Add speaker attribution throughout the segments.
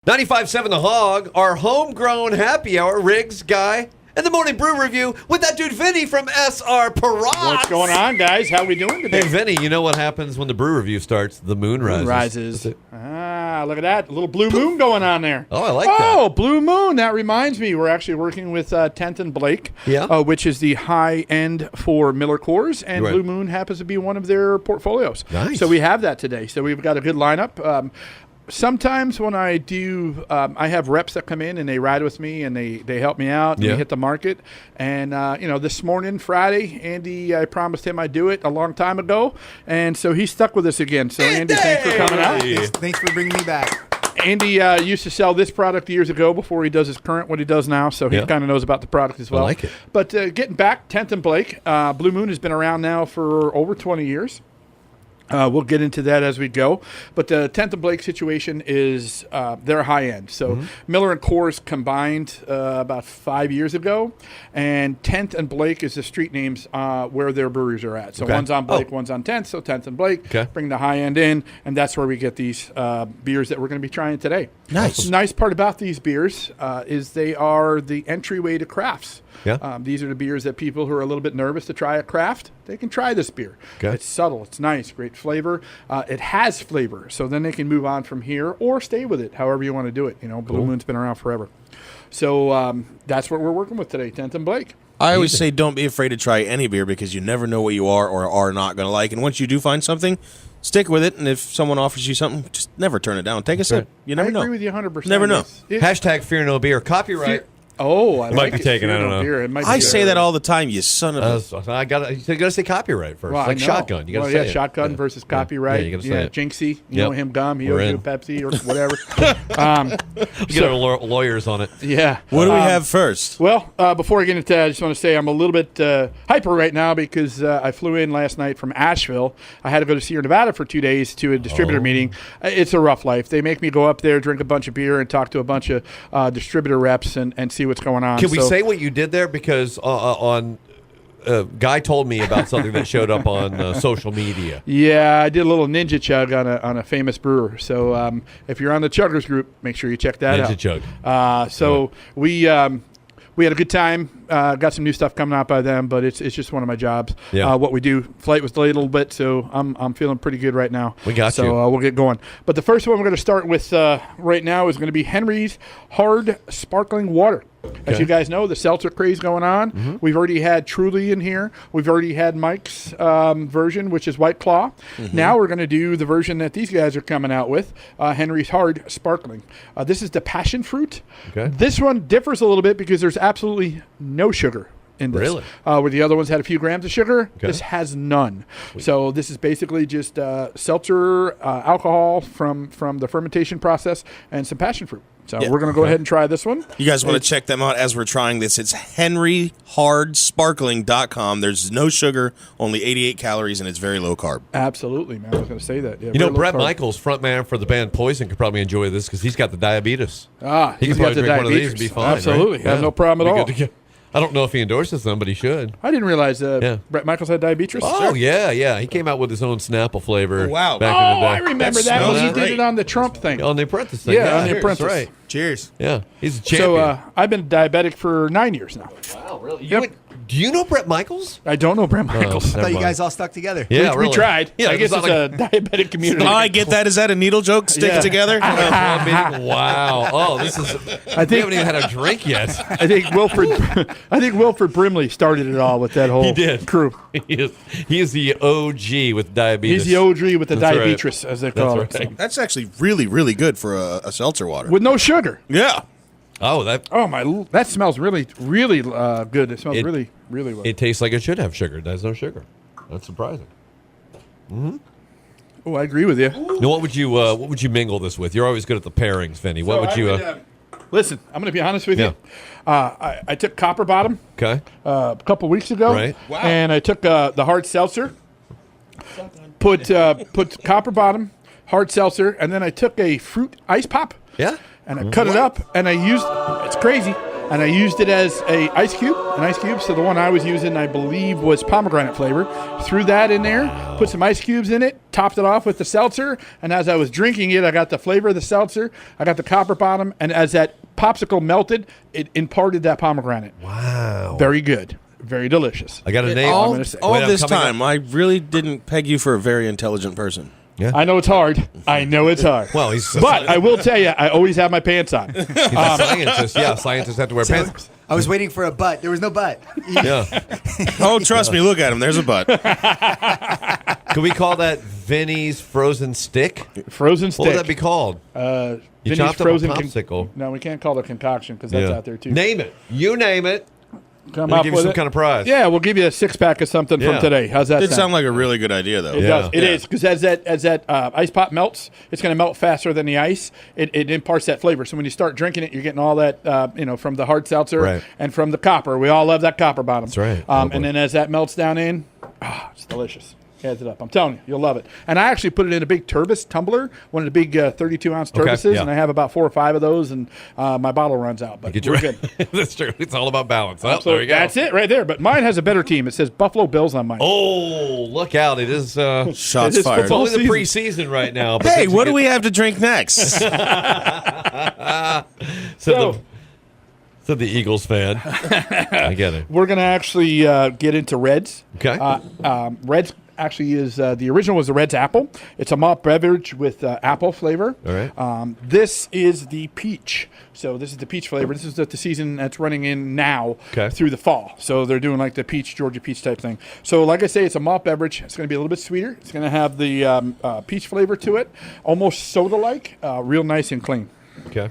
Speaker 1: 95.7 The Hog, our homegrown happy hour, Riggs, Guy, and the Morning Brew Review with that dude Vinny from SR Parade.
Speaker 2: What's going on, guys? How we doing today?
Speaker 1: Hey, Vinny, you know what happens when the Brew Review starts? The moon rises.
Speaker 2: Look at that. A little blue moon going on there.
Speaker 1: Oh, I like that.
Speaker 2: Oh, blue moon. That reminds me, we're actually working with 10th and Blake, which is the high end for Miller Coors, and Blue Moon happens to be one of their portfolios.
Speaker 1: Nice.
Speaker 2: So we have that today. So we've got a good lineup. Sometimes when I do, I have reps that come in and they ride with me and they help me out and we hit the market. And, this morning, Friday, Andy, I promised him I'd do it a long time ago. And so he stuck with us again. So, Andy, thanks for coming out.
Speaker 3: Thanks for bringing me back.
Speaker 2: Andy used to sell this product years ago before he does his current, what he does now. So he kind of knows about the product as well.
Speaker 1: I like it.
Speaker 2: But getting back, 10th and Blake, Blue Moon has been around now for over 20 years. We'll get into that as we go. But the 10th and Blake situation is they're high end. So Miller and Coors combined about 5 years ago. And 10th and Blake is the street names where their breweries are at. So one's on Blake, one's on 10th. So 10th and Blake bring the high end in. And that's where we get these beers that we're going to be trying today.
Speaker 3: Nice.
Speaker 2: The nice part about these beers is they are the entryway to crafts.
Speaker 1: Yeah.
Speaker 2: These are the beers that people who are a little bit nervous to try a craft, they can try this beer.
Speaker 1: Okay.
Speaker 2: It's subtle. It's nice. Great flavor. It has flavor. So then they can move on from here or stay with it, however you want to do it. Blue Moon's been around forever. So that's what we're working with today, 10th and Blake.
Speaker 4: I always say don't be afraid to try any beer because you never know what you are or are not going to like. And once you do find something, stick with it. And if someone offers you something, just never turn it down. Take a sip. You never know.
Speaker 2: I agree with you 100%.
Speaker 4: Never know.
Speaker 1: Hashtag fear no beer. Copyright.
Speaker 2: Oh, I
Speaker 1: might
Speaker 2: like
Speaker 1: be taken. I don't know.
Speaker 2: Beer. It might
Speaker 4: I
Speaker 2: be
Speaker 4: say that all the time, you son of a...
Speaker 1: I gotta say copyright first.
Speaker 2: Well,
Speaker 1: like shotgun. You gotta say it.
Speaker 2: Shotgun versus copyright.
Speaker 1: Yeah, you gotta say it.
Speaker 2: Jinxie. You know him, gum. He owes you Pepsi or whatever.
Speaker 1: Get our lawyers on it.
Speaker 2: Yeah.
Speaker 4: What do we have first?
Speaker 2: Well, before I get into that, I just want to say I'm a little bit hyper right now because I flew in last night from Asheville. I had to go to Sierra Nevada for 2 days to a distributor meeting. It's a rough life. They make me go up there, drink a bunch of beer, and talk to a bunch of distributor reps and see what's going on.
Speaker 1: Can we say what you did there? Because Guy told me about something that showed up on social media.
Speaker 2: Yeah, I did a little ninja chug on a famous brewer. So if you're on the Chuggers group, make sure you check that out.
Speaker 1: Ninja chug.
Speaker 2: We had a good time. Got some new stuff coming out by them, but it's just one of my jobs.
Speaker 1: Yeah.
Speaker 2: What we do. Flight was delayed a little bit, so I'm feeling pretty good right now.
Speaker 1: We got you.
Speaker 2: So we'll get going. But the first one we're going to start with right now is going to be Henry's Hard Sparkling Water. As you guys know, the seltzer craze going on. We've already had Truly in here. We've already had Mike's version, which is White Claw. Now we're going to do the version that these guys are coming out with, Henry's Hard Sparkling. This is the passion fruit.
Speaker 1: Okay.
Speaker 2: This one differs a little bit because there's absolutely no sugar in this.
Speaker 1: Really?
Speaker 2: Where the other ones had a few grams of sugar, this has none. So this is basically just seltzer, alcohol from the fermentation process, and some passion fruit. So we're going to go ahead and try this one.
Speaker 4: You guys want to check them out as we're trying this. It's henryhardsparkling.com. There's no sugar, only 88 calories, and it's very low carb.
Speaker 2: Absolutely, man. I was going to say that. Yeah,
Speaker 1: Brett Michaels, frontman for the band Poison, could probably enjoy this because he's got the diabetes.
Speaker 2: He
Speaker 1: could probably drink one of these and be fine.
Speaker 2: Absolutely.
Speaker 1: Right?
Speaker 2: Have no problem at all.
Speaker 1: I don't know if he endorses them, but he should.
Speaker 2: I didn't realize Brett Michaels had diabetes.
Speaker 1: Oh, sure. yeah. He came out with his own Snapple flavor.
Speaker 4: Oh, wow.
Speaker 1: Back in the day.
Speaker 2: I remember that when he did it on the Trump thing.
Speaker 1: On the Apprentice thing.
Speaker 2: Yeah, on the Apprentice.
Speaker 1: Right.
Speaker 4: Cheers.
Speaker 1: Yeah, he's a champion.
Speaker 2: So I've been diabetic for 9 years now.
Speaker 1: Wow, really? Do you know Brett Michaels?
Speaker 2: I don't know Brett Michaels.
Speaker 3: I thought you guys all stuck together.
Speaker 1: Yeah,
Speaker 2: we tried.
Speaker 1: Yeah,
Speaker 2: I guess it's a diabetic community.
Speaker 4: Oh, I get that. Is that a needle joke? Stick it together?
Speaker 1: Wow. Oh, we haven't even had a drink yet.
Speaker 2: I think Wilford Brimley started it all with that whole crew.
Speaker 1: He is the OG with diabetes.
Speaker 2: He's the OG with the
Speaker 1: That's
Speaker 2: diabetes, as they call it.
Speaker 1: Right.
Speaker 2: So.
Speaker 4: That's actually really, really good for a seltzer water.
Speaker 2: With no sugar.
Speaker 4: Yeah.
Speaker 2: That smells really, really good. It smells really, really well.
Speaker 1: It tastes like it should have sugar. It has no sugar. That's surprising.
Speaker 2: Oh, I agree with you.
Speaker 1: Now, what would you mingle this with? You're always good at the pairings, Vinny. What would you?
Speaker 2: Listen, I'm going to be honest with you. I took Copper Bottom.
Speaker 1: Okay.
Speaker 2: A couple weeks ago.
Speaker 1: Right.
Speaker 4: Wow.
Speaker 2: And I took the hard seltzer. Put Copper Bottom, hard seltzer, and then I took a fruit ice pop.
Speaker 1: Yeah.
Speaker 2: And I cut it up, and I used, it's crazy, and I used it as an ice cube. So the one I was using, I believe, was pomegranate flavor. Threw that in there, put some ice cubes in it, topped it off with the seltzer, and as I was drinking it, I got the flavor of the seltzer, I got the copper bottom, and as that popsicle melted, it imparted that pomegranate.
Speaker 5: Wow.
Speaker 2: Very good. Very delicious.
Speaker 5: I got a name.
Speaker 4: All,
Speaker 2: I'm gonna say.
Speaker 4: all
Speaker 5: Wait, I'm
Speaker 4: this
Speaker 5: coming
Speaker 4: time, I really didn't peg you for a very intelligent person.
Speaker 2: I know it's hard.
Speaker 5: Well, he's
Speaker 2: But I will tell you, I always have my pants on.
Speaker 5: he's a scientist. Yeah, scientists have to wear pants.
Speaker 3: I was waiting for a butt. There was no butt.
Speaker 5: Yeah.
Speaker 4: Oh, trust me, look at him. There's a butt.
Speaker 5: Can we call that Vinny's frozen stick?
Speaker 2: Frozen stick.
Speaker 5: What would that be called? You
Speaker 2: Vinny's
Speaker 5: chopped up a
Speaker 2: frozen
Speaker 5: popsicle.
Speaker 2: No, we can't call it a concoction because that's out there too.
Speaker 5: Name it. You name it.
Speaker 2: Come
Speaker 5: We'll
Speaker 2: up
Speaker 5: give you
Speaker 2: with
Speaker 5: some
Speaker 2: it.
Speaker 5: kind of prize.
Speaker 2: Yeah, we'll give you a 6-pack of something
Speaker 5: Yeah.
Speaker 2: from today. How's that
Speaker 4: It
Speaker 2: sound?
Speaker 4: sound like a really good idea, though.
Speaker 2: It does. It is because as that ice pop melts, it's going to melt faster than the ice. It imparts that flavor. So when you start drinking it, you're getting all that from the hard seltzer
Speaker 5: Right.
Speaker 2: and from the copper. We all love that copper bottom.
Speaker 5: That's right. Oh, boy.
Speaker 2: And then as that melts down in, it's delicious. Adds it up. I'm telling you, you'll love it. And I actually put it in a big turbis tumbler, one of the big 32-ounce turbises,
Speaker 5: yeah.
Speaker 2: and I have about 4 or 5 of those, and my bottle runs out. But
Speaker 5: Get
Speaker 2: we're
Speaker 5: your-
Speaker 2: good.
Speaker 5: That's true. It's all about balance. Oh,
Speaker 2: So
Speaker 5: there you go.
Speaker 2: that's it right there. But mine has a better team. It says Buffalo Bills on mine.
Speaker 5: Oh, look out. It is
Speaker 4: Shots
Speaker 2: It is
Speaker 4: fired.
Speaker 5: it's only the
Speaker 2: season.
Speaker 5: preseason right now. But
Speaker 4: Hey,
Speaker 5: things
Speaker 4: what do
Speaker 5: get-
Speaker 4: we have to drink next?
Speaker 5: Said the Eagles fan. I get it.
Speaker 2: We're going to actually get into Reds.
Speaker 5: Okay.
Speaker 2: Reds actually is the original was the Reds Apple. It's a malt beverage with apple flavor.
Speaker 5: All right.
Speaker 2: This is the peach. So this is the peach flavor. This is the season that's running in now through the fall. So they're doing like the peach, Georgia peach type thing. So like I say, it's a malt beverage. It's going to be a little bit sweeter. It's going to have the peach flavor to it, almost soda-like, real nice and clean.
Speaker 5: Okay.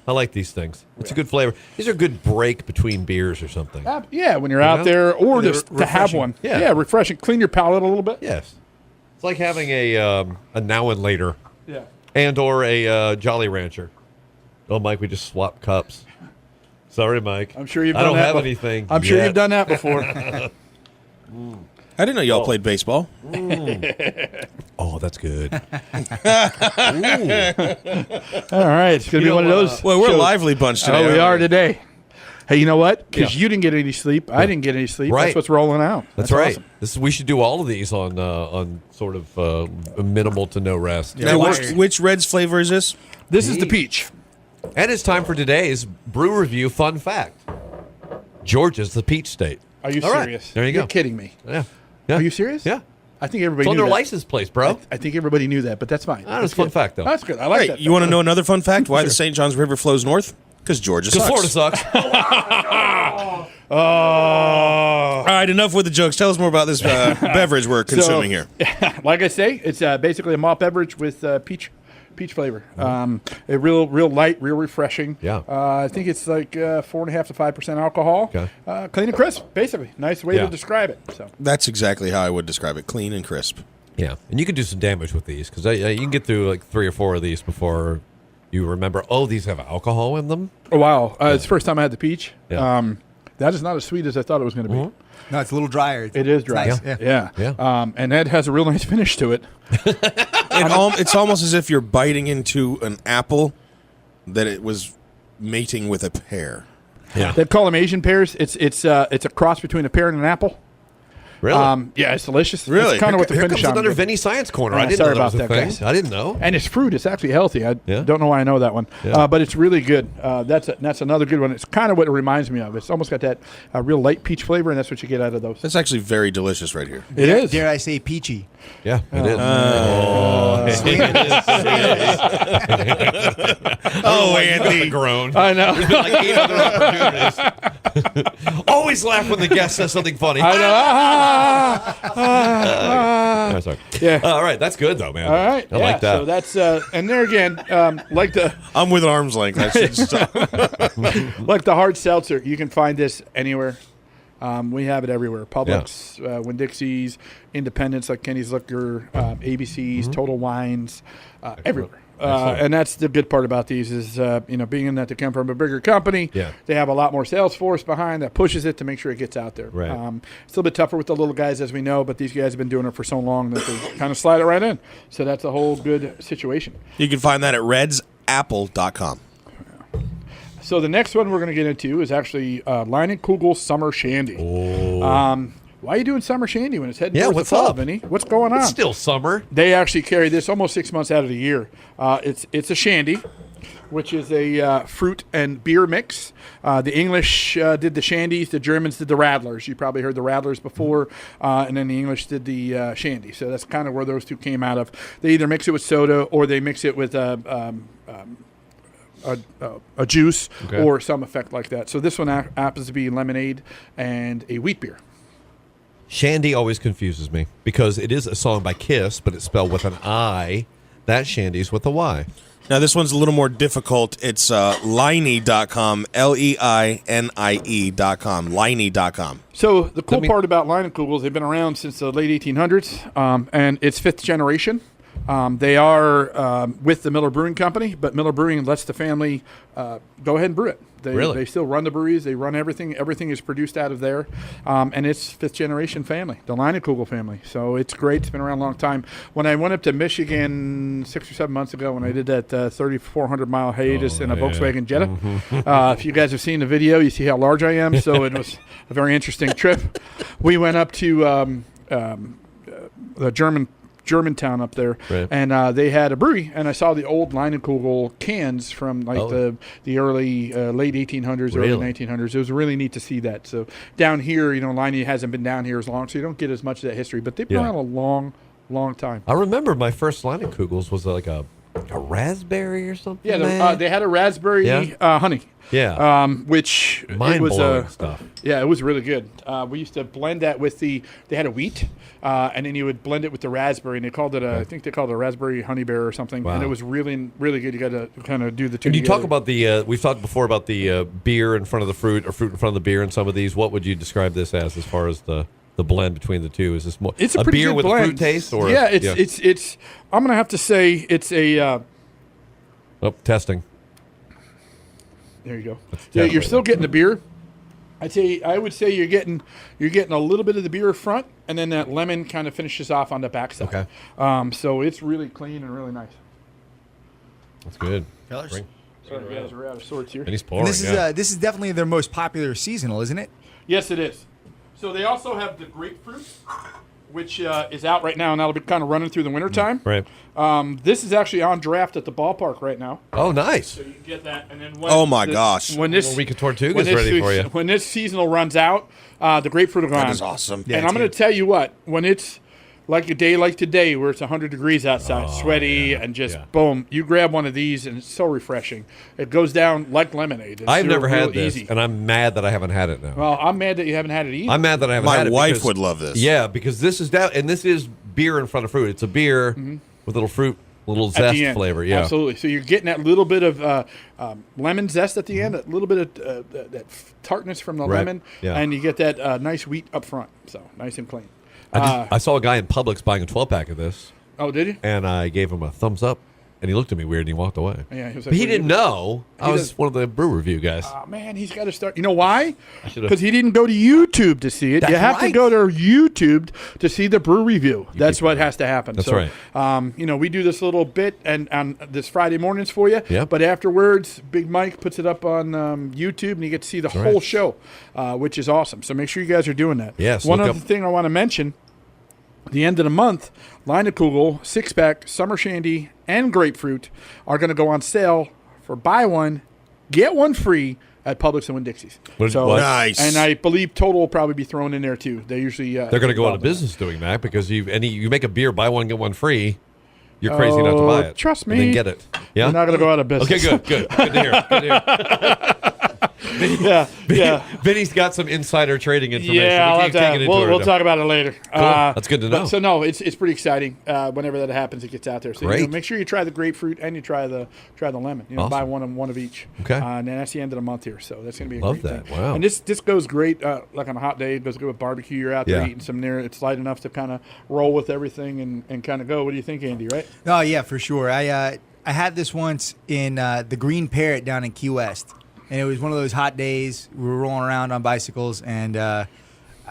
Speaker 5: I like these things. It's a good flavor. These are a good break between beers or something.
Speaker 2: Yeah, when you're out there, or
Speaker 5: They're
Speaker 2: just to have
Speaker 5: refreshing.
Speaker 2: one.
Speaker 5: Yeah.
Speaker 2: Refreshing. Clean your palate a little bit.
Speaker 5: Yes. It's like having a now and later
Speaker 2: Yeah.
Speaker 5: and or a Jolly Rancher. Oh, Mike, we just swapped cups. Sorry, Mike.
Speaker 2: I'm sure you've
Speaker 5: I
Speaker 2: done
Speaker 5: don't
Speaker 2: that
Speaker 5: have
Speaker 2: bef-
Speaker 5: anything.
Speaker 2: I'm sure
Speaker 5: yet.
Speaker 2: you've done that before.
Speaker 4: I didn't know y'all played baseball.
Speaker 5: Oh, that's good.
Speaker 2: All right, it's going to be one of those.
Speaker 4: Well, we're a
Speaker 2: shows.
Speaker 4: lively bunch today.
Speaker 2: Oh, we
Speaker 4: aren't
Speaker 2: are today. Hey, you know what? Because
Speaker 5: Yeah.
Speaker 2: you didn't get any sleep. I didn't get any sleep.
Speaker 5: Right.
Speaker 2: That's what's rolling out.
Speaker 5: That's right.
Speaker 2: awesome.
Speaker 5: This we should do all of these on sort of minimal to no rest.
Speaker 4: Now, which Reds flavor is this?
Speaker 2: This is the peach.
Speaker 5: And it's time for today's brew review fun fact. Georgia's the peach state.
Speaker 2: Are you
Speaker 5: All right.
Speaker 2: serious?
Speaker 5: There you
Speaker 2: You're
Speaker 5: go.
Speaker 2: kidding me.
Speaker 5: Yeah.
Speaker 2: Are you serious?
Speaker 5: Yeah.
Speaker 2: I think
Speaker 5: It's
Speaker 2: everybody
Speaker 5: on
Speaker 2: knew
Speaker 5: their
Speaker 2: that.
Speaker 5: license plates, bro.
Speaker 2: I think everybody knew that, but that's fine.
Speaker 5: That's
Speaker 2: That's
Speaker 5: a fun
Speaker 2: good.
Speaker 5: fact, though.
Speaker 2: That's good. I like
Speaker 4: Hey,
Speaker 2: that.
Speaker 4: you want to know another fun fact? Why the St. Johns River flows north? Because Georgia
Speaker 5: Because
Speaker 4: sucks.
Speaker 5: Florida sucks.
Speaker 2: Oh.
Speaker 4: All right, enough with the jokes. Tell us more about this beverage we're consuming here.
Speaker 2: Like I say, it's basically a malt beverage with peach flavor. A real light, real refreshing.
Speaker 5: Yeah.
Speaker 2: I think it's like 4.5 to 5% alcohol.
Speaker 5: Okay.
Speaker 2: Clean and crisp, basically. Nice way
Speaker 5: Yeah.
Speaker 2: to describe it. So
Speaker 4: That's exactly how I would describe it. Clean and crisp.
Speaker 5: Yeah. And you can do some damage with these because you can get through like 3 or 4 of these before you remember, oh, these have alcohol in them.
Speaker 2: oh wow, it's the first time I had the peach.
Speaker 5: Yeah.
Speaker 2: That is not as sweet as I thought it was going to be.
Speaker 3: No, it's a little drier.
Speaker 2: It is dry.
Speaker 3: Nice, yeah.
Speaker 2: Yeah. And that has a real nice finish to it.
Speaker 4: It's almost as if you're biting into an apple that it was mating with a pear.
Speaker 5: Yeah.
Speaker 2: They call them Asian pears. It's a cross between a pear and an apple.
Speaker 5: Really?
Speaker 2: Yeah, it's delicious.
Speaker 4: Really?
Speaker 2: It's kind of what the
Speaker 5: Here
Speaker 2: finish
Speaker 5: comes
Speaker 2: on
Speaker 5: another
Speaker 2: it.
Speaker 5: Vinny Science Corner.
Speaker 2: Yeah,
Speaker 5: I didn't
Speaker 2: sorry
Speaker 5: know that was
Speaker 2: about
Speaker 5: a
Speaker 2: that,
Speaker 5: thing.
Speaker 2: guys.
Speaker 5: I didn't know.
Speaker 2: And it's fruit. It's actually healthy. I
Speaker 5: Yeah.
Speaker 2: don't know why I know that one.
Speaker 5: Yeah.
Speaker 2: But it's really good. That's another good one. It's kind of what it reminds me of. It's almost got that real light peach flavor, and that's what you get out of those.
Speaker 4: That's actually very delicious right here.
Speaker 2: It is.
Speaker 3: Dare I say peachy?
Speaker 5: Yeah, it is.
Speaker 4: Oh, Andy.
Speaker 5: Groan.
Speaker 2: I know.
Speaker 5: Like 8 other opportunities. Always laugh when the guest says something funny.
Speaker 2: I know.
Speaker 5: Oh, sorry.
Speaker 2: Yeah.
Speaker 5: All right, that's good though, man.
Speaker 2: All right.
Speaker 5: I
Speaker 2: yeah,
Speaker 5: like that.
Speaker 2: So that's and there again, like the
Speaker 4: I'm with arm's length. I should stop.
Speaker 2: like the hard seltzer, you can find this anywhere. We have it everywhere. Publix, Winn-Dixie's, Independents like Kenny's Liquor, ABC's,
Speaker 5: Mm-hmm.
Speaker 2: Total Wines, everywhere. And that's the good part about these is, being that they come from a bigger company,
Speaker 5: Yeah.
Speaker 2: they have a lot more sales force behind that pushes it to make sure it gets out there.
Speaker 5: Right.
Speaker 2: It's a little bit tougher with the little guys, as we know, but these guys have been doing it for so long that they kind of slide it right in. So that's a whole good situation.
Speaker 4: You can find that at redsapple.com.
Speaker 2: So the next one we're going to get into is actually Leinenkugel Summer Shandy.
Speaker 5: Oh.
Speaker 2: Why are you doing Summer Shandy when it's heading
Speaker 5: Yeah,
Speaker 2: towards
Speaker 5: what's
Speaker 2: the fall,
Speaker 5: up?
Speaker 2: Vinny? What's going on?
Speaker 5: It's still summer.
Speaker 2: They actually carry this almost 6 months out of the year. It's a Shandy, which is a fruit and beer mix. The English did the Shandies. The Germans did the Radlers. You probably heard the Radlers before, and then the English did the Shandy. So that's kind of where those two came out of. They either mix it with soda or they mix it with a juice or some effect like that. So this one happens to be lemonade and a wheat beer.
Speaker 5: Shandy always confuses me because it is a song by Kiss, but it's spelled with an I. That Shandy's with a Y.
Speaker 4: Now, this one's a little more difficult. It's Leine.com, Leine.com, Leine.com.
Speaker 2: So the cool part about Leinenkugels, they've been around since the late 1800s, and it's fifth generation. They are with the Miller Brewing Company, but Miller Brewing lets the family go ahead and brew it. They still run the breweries. They run everything. Everything is produced out of there, and it's fifth generation family, the Leinenkugel family. So it's great. It's been around a long time. When I went up to Michigan 6 or 7 months ago, when I did that 3,400-mile hiatus in a Volkswagen Jetta, if you guys have seen the video, you see how large I am. So it was a very interesting trip. We went up to the Germantown up there, and they had a brewery, and I saw the old Leinenkugel cans from the early late 1800s, early 1900s. It was really neat to see that. So down here, Leine hasn't been down here as long, so you don't get as much of that history, but they've been around a long time.
Speaker 5: I remember my first Leinenkugels was like a raspberry or something.
Speaker 2: Yeah, they had a raspberry honey.
Speaker 5: Yeah.
Speaker 2: Which
Speaker 5: mind-blowing stuff.
Speaker 2: Yeah, it was really good. We used to blend that with they had a wheat, and then you would blend it with the raspberry, and they called it I think they called it a raspberry honey bear or something, and it was really, really good. You got to kind of do the two
Speaker 5: And you
Speaker 2: together.
Speaker 5: talk about we've talked before about the beer in front of the fruit or fruit in front of the beer in some of these. What would you describe this as far as the blend between the two? Is this more
Speaker 2: it's a pretty
Speaker 5: beer
Speaker 2: good
Speaker 5: with
Speaker 2: blend.
Speaker 5: a fruit taste? Or
Speaker 2: it's I'm going to have to say it's a
Speaker 5: testing.
Speaker 2: there you go. Yeah, you're still getting the beer. I would say you're getting a little bit of the beer front, and then that lemon kind of finishes off on the backside.
Speaker 5: Okay.
Speaker 2: So it's really clean and really nice.
Speaker 5: That's good.
Speaker 3: Colors.
Speaker 2: Sorry, guys, we're out of sorts here.
Speaker 5: And he's
Speaker 3: And
Speaker 5: pouring.
Speaker 3: this is definitely their most popular seasonal, isn't it?
Speaker 2: Yes, it is. So they also have the grapefruit, which is out right now, and that'll be kind of running through the wintertime.
Speaker 5: Right.
Speaker 2: This is actually on draft at the ballpark right now.
Speaker 5: Oh, nice.
Speaker 2: So you can get that, and then
Speaker 4: Oh, my gosh.
Speaker 2: when this
Speaker 5: Well, week of Tortuga's ready for you.
Speaker 2: When this seasonal runs out, the grapefruit will go on.
Speaker 4: That is awesome.
Speaker 3: Yeah,
Speaker 2: And
Speaker 3: it's
Speaker 2: I'm going to
Speaker 3: good.
Speaker 2: tell you what, when it's like a day like today where it's 100 degrees outside, sweaty, and just boom, you grab one of these, and it's so refreshing. It goes down like lemonade. It's
Speaker 5: I've never
Speaker 2: real
Speaker 5: had this,
Speaker 2: easy.
Speaker 5: and I'm mad that I haven't had it now.
Speaker 2: Well, I'm mad that you haven't had it either.
Speaker 5: I'm mad that I haven't
Speaker 4: My
Speaker 5: had it.
Speaker 4: wife
Speaker 5: because-
Speaker 4: would love this.
Speaker 5: Yeah, because this is and this is beer in front of fruit. It's a beer with little fruit, little
Speaker 2: At
Speaker 5: zest
Speaker 2: the end.
Speaker 5: flavor. Yeah,
Speaker 2: Absolutely. So you're getting that little bit of lemon zest at the end, that little bit of that tartness from the
Speaker 5: Right.
Speaker 2: lemon,
Speaker 5: Yeah.
Speaker 2: and you get that nice wheat up front. So nice and clean.
Speaker 5: I saw a guy in Publix buying a 12-pack of this,
Speaker 2: Oh, did you?
Speaker 5: and I gave him a thumbs up, and he looked at me weird, and he walked away.
Speaker 2: Yeah, he was like,
Speaker 5: But he
Speaker 2: "What are
Speaker 5: didn't
Speaker 2: you-"
Speaker 5: know I
Speaker 2: He
Speaker 5: was
Speaker 2: does-
Speaker 5: one of the brew review guys.
Speaker 2: Oh, man, he's got to start. You know why?
Speaker 5: should've-
Speaker 2: Because he didn't go to YouTube to see it.
Speaker 5: That's
Speaker 2: You have to
Speaker 5: right.
Speaker 2: go to YouTube to see the brew review. That's what has to happen.
Speaker 5: That's
Speaker 2: so,
Speaker 5: right.
Speaker 2: We do this little bit and on this Friday mornings for you.
Speaker 5: Yeah.
Speaker 2: But afterwards, Big Mike puts it up on YouTube, and you get to see the whole
Speaker 5: right.
Speaker 2: show, which is awesome. So make sure you guys are doing that.
Speaker 5: Yes,
Speaker 2: One
Speaker 5: look
Speaker 2: other
Speaker 5: up-
Speaker 2: thing I want to mention. The end of the month, Leinenkugel 6-pack Summer Shandy and Grapefruit are going to go on sale for buy one, get one free at Publix and Winn-Dixie's.
Speaker 5: What-
Speaker 4: Nice.
Speaker 2: And I believe Total will probably be thrown in there too. They usually
Speaker 5: They're going to go out of
Speaker 2: involved in
Speaker 5: business doing that because you make a beer, buy one get one free. You're crazy not to buy it.
Speaker 2: Trust
Speaker 5: And then
Speaker 2: me.
Speaker 5: get it.
Speaker 2: that.
Speaker 5: Yeah.
Speaker 2: They're not going to go out of business.
Speaker 5: Okay, good to hear. Good to hear.
Speaker 2: Yeah.
Speaker 5: Vinny's got some insider trading information.
Speaker 2: Yeah,
Speaker 5: we can't take it into
Speaker 2: we'll
Speaker 5: it.
Speaker 2: talk about it later.
Speaker 5: That's good to know.
Speaker 2: So no, it's pretty exciting. Whenever that happens, it gets out there. So
Speaker 5: Great.
Speaker 2: make sure you try the grapefruit and you try the lemon.
Speaker 5: Awesome.
Speaker 2: Buy one of each.
Speaker 5: Okay.
Speaker 2: And then that's the end of the month here. So that's going to be a
Speaker 5: Love
Speaker 2: great
Speaker 5: that.
Speaker 2: thing.
Speaker 5: Wow.
Speaker 2: And this goes great. Like on a hot day, it goes good with barbecue. You're out there
Speaker 5: Yeah.
Speaker 2: eating some near. It's light enough to kind of roll with everything and kind of go. What do you think, Andy? Right?
Speaker 3: Oh yeah, for sure. I had this once in the Green Parrot down in Key West, and it was one of those hot days. We were rolling around on bicycles, and I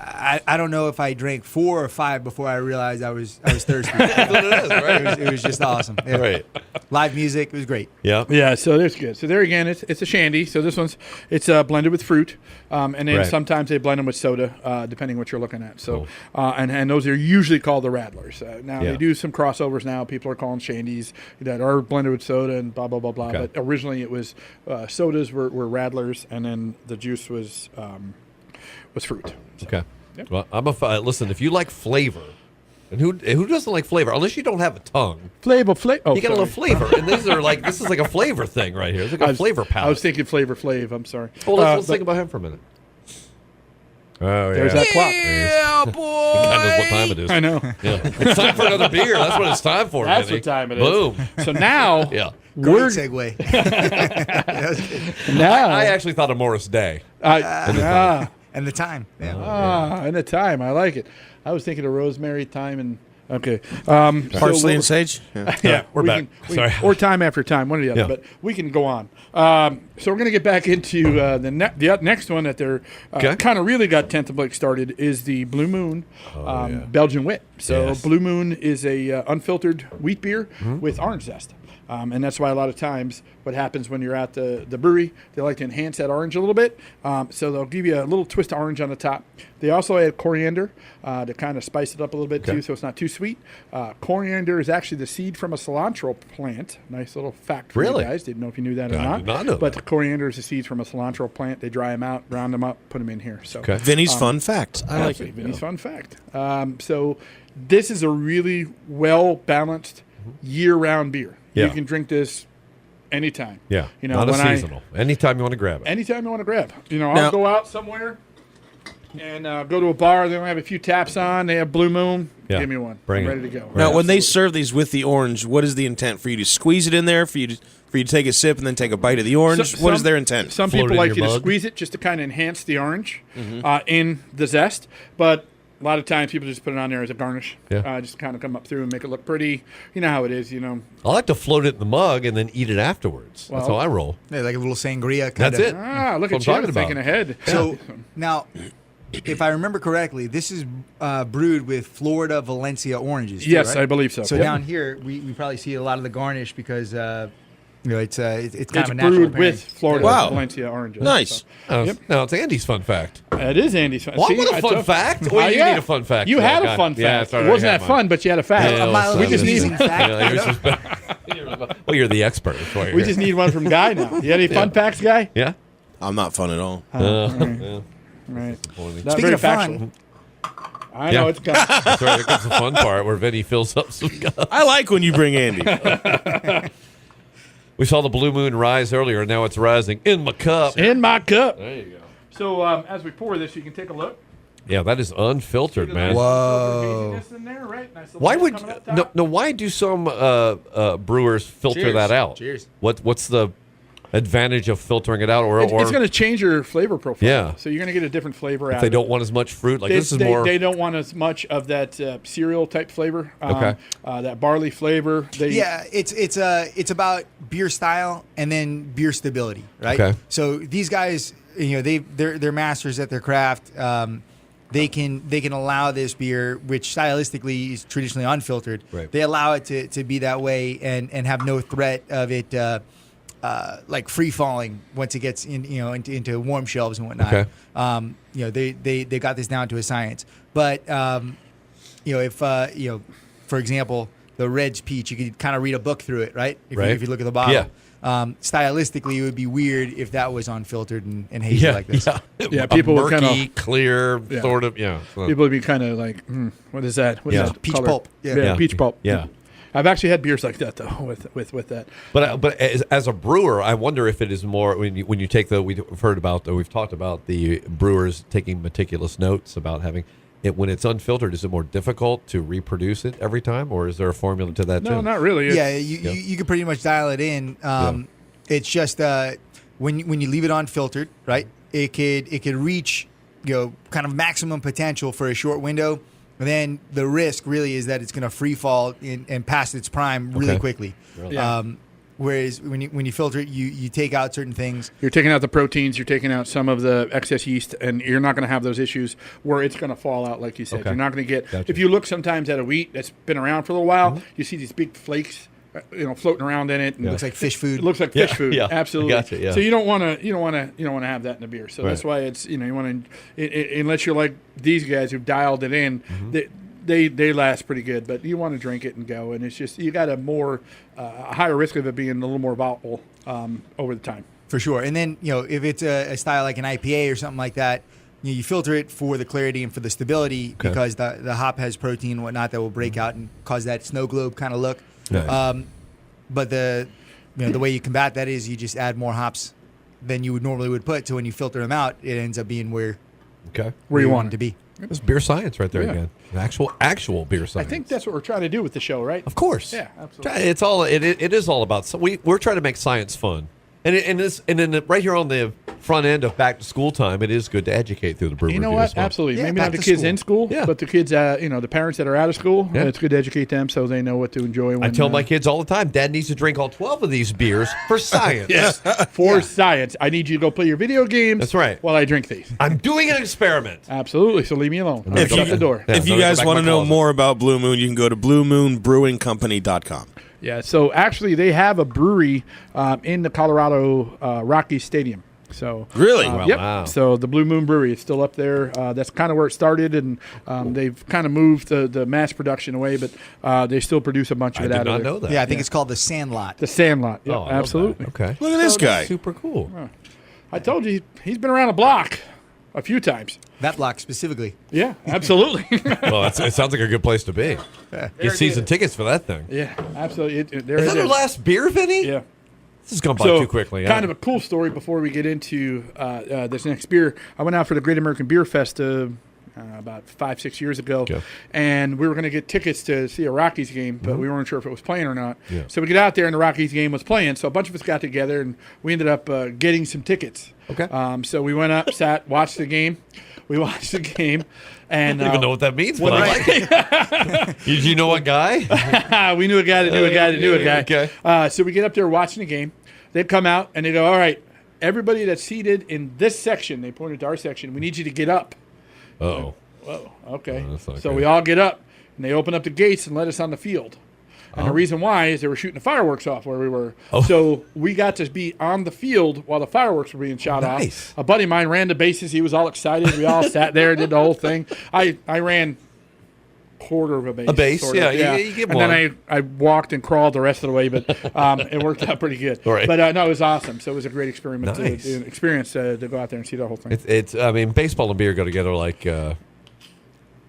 Speaker 3: I don't know if I drank 4 or 5 before I realized I was thirsty.
Speaker 5: That's what it is, right?
Speaker 3: It was just awesome. Yeah.
Speaker 5: Right.
Speaker 3: Live music, it was great.
Speaker 5: Yeah.
Speaker 2: Yeah, so there's good. So there again, it's a shandy. So this one's blended with fruit, and then
Speaker 5: Right.
Speaker 2: sometimes they blend them with soda, depending what you're looking at. So
Speaker 5: Cool.
Speaker 2: and those are usually called the Rattlers. Now
Speaker 5: Yeah.
Speaker 2: they do some crossovers now. People are calling shandies that are blended with soda and blah blah blah blah.
Speaker 5: Okay.
Speaker 2: But originally it was sodas were Rattlers, and then the juice was fruit.
Speaker 5: Okay.
Speaker 2: Yep.
Speaker 5: Well, listen. If you like flavor, and who doesn't like flavor? Unless you don't have a tongue,
Speaker 2: Flavor. Oh,
Speaker 5: you gotta
Speaker 2: sorry.
Speaker 5: love flavor. And this is like a flavor thing right here. It's like a flavor palette.
Speaker 2: I was thinking Flavor Flav. I'm sorry.
Speaker 5: Well, let's
Speaker 2: but
Speaker 5: think about him for a minute. Oh,
Speaker 2: There's that clock.
Speaker 5: Yeah, boy. God knows what time it is.
Speaker 2: I know.
Speaker 5: Yeah. It's time for another beer. That's what it's time for.
Speaker 2: That's
Speaker 5: Vinny.
Speaker 2: what time it is.
Speaker 5: Boom.
Speaker 2: So now,
Speaker 5: Yeah.
Speaker 3: Great segue. That was good.
Speaker 2: now
Speaker 5: I actually thought of Morris Day.
Speaker 3: And the time. Yeah.
Speaker 2: And the thyme. I like it. I was thinking of rosemary, thyme, and okay.
Speaker 4: Parsley and sage. Yeah.
Speaker 2: Yeah,
Speaker 5: we're
Speaker 2: we
Speaker 5: back. Sorry.
Speaker 2: or time after time, one or the other.
Speaker 5: Yeah.
Speaker 2: But we can go on. So we're going to get back into the next one that they're
Speaker 5: Okay.
Speaker 2: kind of really got Tent and Blake started is the Blue Moon Belgian Wit. So
Speaker 5: Yes.
Speaker 2: Blue Moon is a unfiltered wheat beer
Speaker 5: Mm-hmm.
Speaker 2: with orange zest. And that's why a lot of times what happens when you're at the brewery, they like to enhance that orange a little bit. So they'll give you a little twist of orange on the top. They also add coriander to kind of spice it up a little bit too, so it's not too sweet. Coriander is actually the seed from a cilantro plant. Nice little fact for
Speaker 5: Really?
Speaker 2: you guys. Didn't know if you knew that or
Speaker 5: I
Speaker 2: not.
Speaker 5: did not know
Speaker 2: But
Speaker 5: that.
Speaker 2: coriander is the seeds from a cilantro plant. They dry them out, round them up, put them in here. So
Speaker 5: Okay.
Speaker 4: Vinny's fun fact. I like it.
Speaker 2: Vinny's fun fact. So this is a really well-balanced year-round beer.
Speaker 5: Yeah.
Speaker 2: You can drink this anytime.
Speaker 5: Yeah.
Speaker 2: You know,
Speaker 5: not a
Speaker 2: when
Speaker 5: seasonal. Anytime you want to grab it.
Speaker 2: Anytime you want to grab. You know,
Speaker 4: Now-
Speaker 2: I'll go out somewhere and go to a bar. They don't have a few taps on. They have Blue Moon.
Speaker 5: Yeah.
Speaker 2: Give me one.
Speaker 5: Bring
Speaker 2: I'm
Speaker 5: it.
Speaker 2: ready to go.
Speaker 4: Now, when they
Speaker 2: Absolutely.
Speaker 4: serve these with the orange, what is the intent for you to squeeze it in there? For you to take a sip and then take a bite of the orange?
Speaker 2: So-
Speaker 4: What is
Speaker 2: some-
Speaker 4: their intent?
Speaker 2: Some
Speaker 5: Float it
Speaker 2: people
Speaker 5: in
Speaker 2: like
Speaker 5: your
Speaker 2: you to
Speaker 5: mug.
Speaker 2: squeeze it just to kind of enhance the orange in the zest. But a lot of times people just put it on there as a garnish.
Speaker 5: Yeah.
Speaker 2: Just kind of come up through and make it look pretty. You know how it is, you know.
Speaker 5: I like to float it in the mug and then eat it afterwards. That's how
Speaker 2: Well-
Speaker 5: I roll.
Speaker 3: Yeah, like a little sangria kind
Speaker 5: That's
Speaker 3: of.
Speaker 5: it.
Speaker 2: Look
Speaker 5: That's
Speaker 2: at
Speaker 5: what
Speaker 2: you
Speaker 5: I'm talking
Speaker 2: thinking
Speaker 5: about.
Speaker 2: ahead.
Speaker 3: So now, if I remember correctly, this is brewed with Florida Valencia oranges. too,
Speaker 2: Yes,
Speaker 3: right?
Speaker 2: I believe so.
Speaker 3: So
Speaker 2: Yep.
Speaker 3: down here, we probably see a lot of the garnish because you know it's kind
Speaker 2: It's
Speaker 3: of a natural
Speaker 2: brewed
Speaker 3: pairing.
Speaker 2: with Florida
Speaker 4: Wow.
Speaker 2: Valencia oranges.
Speaker 4: Nice.
Speaker 2: So.
Speaker 5: Yep. Now it's Andy's fun fact.
Speaker 2: It is Andy's fun.
Speaker 5: Well, I
Speaker 2: See,
Speaker 5: want a
Speaker 2: I
Speaker 5: fun
Speaker 2: told-
Speaker 5: fact. Well, you
Speaker 2: yeah.
Speaker 5: need a fun fact.
Speaker 2: You
Speaker 5: for
Speaker 2: had
Speaker 5: that
Speaker 2: a fun
Speaker 5: guy. Yeah,
Speaker 2: fact.
Speaker 5: sorry,
Speaker 2: It wasn't
Speaker 5: I
Speaker 2: that
Speaker 5: had mine.
Speaker 2: fun, but you had a fact.
Speaker 5: Yeah,
Speaker 3: A mildly
Speaker 2: we just need
Speaker 3: amusing fact.
Speaker 5: Yeah, yours was better. Well, you're the expert. That's why you're
Speaker 2: we
Speaker 5: here.
Speaker 2: just need one from Guy now. You had any fun facts, Guy?
Speaker 5: Yeah.
Speaker 4: I'm not fun at all.
Speaker 5: Yeah.
Speaker 2: Right.
Speaker 5: Disappointing.
Speaker 2: Not
Speaker 3: Speaking
Speaker 2: very
Speaker 3: of
Speaker 2: factual.
Speaker 3: fun,
Speaker 2: I know
Speaker 5: Yeah.
Speaker 2: it's coming.
Speaker 5: That's right. Here comes the fun part where Vinny fills up some cups.
Speaker 4: I like when you bring Andy.
Speaker 5: We saw the blue moon rise earlier, and now it's rising in my cup.
Speaker 2: In my cup.
Speaker 5: There you go.
Speaker 2: So as we pour this, you can take a look.
Speaker 5: Yeah, that is unfiltered, man.
Speaker 3: Whoa.
Speaker 2: In there, right? Nice little
Speaker 5: Why
Speaker 2: bit
Speaker 5: would
Speaker 2: coming up top.
Speaker 5: no? Why do some brewers filter
Speaker 3: Cheers.
Speaker 5: that out?
Speaker 3: Cheers.
Speaker 5: What's the advantage of filtering it out, or
Speaker 2: It's going to change your flavor profile.
Speaker 5: Yeah.
Speaker 2: So you're going to get a different flavor out
Speaker 5: if they
Speaker 2: of
Speaker 5: don't
Speaker 2: it.
Speaker 5: want as much fruit? Like
Speaker 2: They,
Speaker 5: this is
Speaker 2: they,
Speaker 5: more.
Speaker 2: they don't want as much of that cereal type flavor.
Speaker 5: Okay.
Speaker 2: That barley flavor. They,
Speaker 3: yeah, it's about beer style and then beer stability, right?
Speaker 5: Okay.
Speaker 3: So these guys, you know, they're masters at their craft. They can allow this beer, which stylistically is traditionally unfiltered.
Speaker 5: Right.
Speaker 3: They allow it to be that way and have no threat of it like free falling once it gets into warm shelves and whatnot.
Speaker 5: Okay.
Speaker 3: You know, they got this down to a science. But you know, if for example, the Red's peach, you could kind of read a book through it, right? If you look at the bottle.
Speaker 5: Yeah.
Speaker 3: Stylistically, it would be weird if that was unfiltered and hazy like this.
Speaker 2: Yeah,
Speaker 5: A
Speaker 2: people would
Speaker 5: murky,
Speaker 2: kinda-
Speaker 5: clear,
Speaker 2: Yeah.
Speaker 5: sort of. Yeah. So-
Speaker 2: People would be kind of like, what is that? What is
Speaker 5: Yeah.
Speaker 2: that
Speaker 3: Peach
Speaker 2: color?
Speaker 3: pulp. Yeah.
Speaker 2: Yeah,
Speaker 5: Yeah.
Speaker 2: peach pulp.
Speaker 5: Yeah.
Speaker 2: I've actually had beers like that though. With that.
Speaker 5: But as a brewer, I wonder if it is more when you take we've talked about the brewers taking meticulous notes about having it when it's unfiltered. Is it more difficult to reproduce it every time, or is there a formula to that
Speaker 2: No,
Speaker 5: too?
Speaker 2: not really.
Speaker 3: Yeah,
Speaker 2: It's-
Speaker 3: you can pretty much dial it in. It's just when you leave it unfiltered, right? It could reach kind of maximum potential for a short window. And then the risk really is that it's going to free fall and past its prime really
Speaker 5: Okay.
Speaker 3: quickly.
Speaker 5: Really?
Speaker 2: Yeah.
Speaker 3: Whereas when you filter it, you take out certain things.
Speaker 2: You're taking out the proteins, you're taking out some of the excess yeast, and you're not going to have those issues where it's going to fall out, like you said.
Speaker 5: Okay.
Speaker 2: You're not going to get.
Speaker 5: Gotcha.
Speaker 2: If you look sometimes at a wheat that's been around for a little while, you see these big flakes, floating around in it. And
Speaker 3: Looks like fish food.
Speaker 2: It looks like fish food.
Speaker 5: yeah.
Speaker 2: Absolutely.
Speaker 5: Gotcha, yeah.
Speaker 2: So you don't want to have that in the beer. So that's
Speaker 5: Right.
Speaker 2: why it's you want to unless you're like these guys who've dialed it in. They last pretty good, but you want to drink it and go, and it's just you got a higher risk of it being a little more volatile over the time.
Speaker 3: For sure. And then, if it's a style like an IPA or something like that, you filter it for the clarity and for the stability because the hop has protein and whatnot that will break out and cause that snow globe kind of look.
Speaker 5: Nice.
Speaker 3: But the way you combat that is you just add more hops than you would normally put. So when you filter them out, it ends up being where
Speaker 2: Where you want
Speaker 3: it to be.
Speaker 5: It's beer science right there
Speaker 2: Yeah.
Speaker 5: again. Actual beer
Speaker 2: I
Speaker 5: science.
Speaker 2: think that's what we're trying to do with the show, right?
Speaker 5: Of course.
Speaker 2: Yeah, absolutely.
Speaker 5: It's all. It is all about. We're trying to make science fun, and then right here on the front end of back to school time, it is good to educate through the brew.
Speaker 2: You know
Speaker 5: review
Speaker 2: what?
Speaker 5: as well.
Speaker 2: Absolutely.
Speaker 3: Yeah,
Speaker 2: Maybe
Speaker 3: back
Speaker 2: not the
Speaker 3: to
Speaker 2: kids
Speaker 3: school.
Speaker 2: in school,
Speaker 5: Yeah.
Speaker 2: but the kids, the parents that are out of school.
Speaker 5: Yeah.
Speaker 2: It's good to educate them so they know what to enjoy. When,
Speaker 5: I tell my kids all the time, Dad needs to drink all 12 of these beers for science.
Speaker 2: yes, for science. I need you to go play your video games.
Speaker 5: That's right.
Speaker 2: While I drink these.
Speaker 5: I'm doing an experiment.
Speaker 2: Absolutely. So leave me alone. I'll
Speaker 4: If
Speaker 2: shut
Speaker 4: you-
Speaker 2: the door.
Speaker 5: Yeah,
Speaker 4: If you
Speaker 5: no, go
Speaker 4: guys
Speaker 5: back
Speaker 4: want
Speaker 5: to
Speaker 4: to
Speaker 5: my
Speaker 4: know
Speaker 5: closet.
Speaker 4: more about Blue Moon, you can go to bluemoonbrewingcompany.com.
Speaker 2: Yeah. So actually, they have a brewery in the Colorado Rockies Stadium. So
Speaker 4: Really?
Speaker 2: Yep.
Speaker 5: Wow.
Speaker 2: So the Blue Moon Brewery, it's still up there. That's kind of where it started, and they've kind of moved the mass production away, but they still produce a bunch of
Speaker 5: I
Speaker 2: it
Speaker 5: did
Speaker 2: out
Speaker 5: not
Speaker 2: of there.
Speaker 5: know that.
Speaker 3: Yeah, I think it's called the Sandlot.
Speaker 2: The Sandlot. Yeah,
Speaker 5: Oh, I love that.
Speaker 2: absolutely.
Speaker 5: Okay.
Speaker 4: Look at this
Speaker 5: So that's
Speaker 4: guy.
Speaker 5: Super cool.
Speaker 2: I told you he's been around the block a few times.
Speaker 3: That block specifically.
Speaker 2: Yeah, absolutely.
Speaker 5: Well, it sounds like a good place to be. Get season tickets for that thing.
Speaker 2: yeah, absolutely. There
Speaker 5: Is
Speaker 2: it
Speaker 5: that our
Speaker 2: is.
Speaker 5: last beer, Vinny?
Speaker 2: Yeah.
Speaker 5: This has gone by
Speaker 2: So,
Speaker 5: too quickly.
Speaker 2: kind of a cool story before we get into this next beer. I went out for the Great American Beer Fest about 5-6 years ago,
Speaker 5: Okay.
Speaker 2: and we were going to get tickets to see a Rockies game, but we weren't sure if it was playing or not.
Speaker 5: Yeah.
Speaker 2: So we get out there, and the Rockies game was playing. So a bunch of us got together, and we ended up getting some tickets.
Speaker 5: Okay.
Speaker 2: So we went up, sat, watched the game. We watched the game, and
Speaker 5: I don't even know what that means, but
Speaker 2: what
Speaker 5: I like it. Did you know a guy?
Speaker 2: we knew a guy that knew a guy that knew a guy.
Speaker 5: Okay.
Speaker 2: So we get up there watching the game. They come out and they go, all right, everybody that's seated in this section, they pointed to our section, we need you to get up.
Speaker 5: Oh.
Speaker 2: Whoa, okay.
Speaker 5: Oh, that's not
Speaker 2: So
Speaker 5: good.
Speaker 2: we all get up and they open up the gates and let us on the field. And the reason why is they were shooting the fireworks off where we were.
Speaker 5: Oh.
Speaker 2: So we got to be on the field while the fireworks were being shot
Speaker 5: Nice.
Speaker 2: off. A buddy of mine ran the bases. He was all excited. We all sat there, did the whole thing. I ran quarter of a base.
Speaker 5: A base,
Speaker 2: sort of,
Speaker 5: yeah, you get
Speaker 2: and
Speaker 5: one.
Speaker 2: then I walked and crawled the rest of the way, but it worked out pretty good.
Speaker 5: All right.
Speaker 2: But no, it was awesome. So it was a great experiment
Speaker 5: Nice.
Speaker 2: to go out there and see the whole thing.
Speaker 5: It's. I mean, baseball and beer go together like.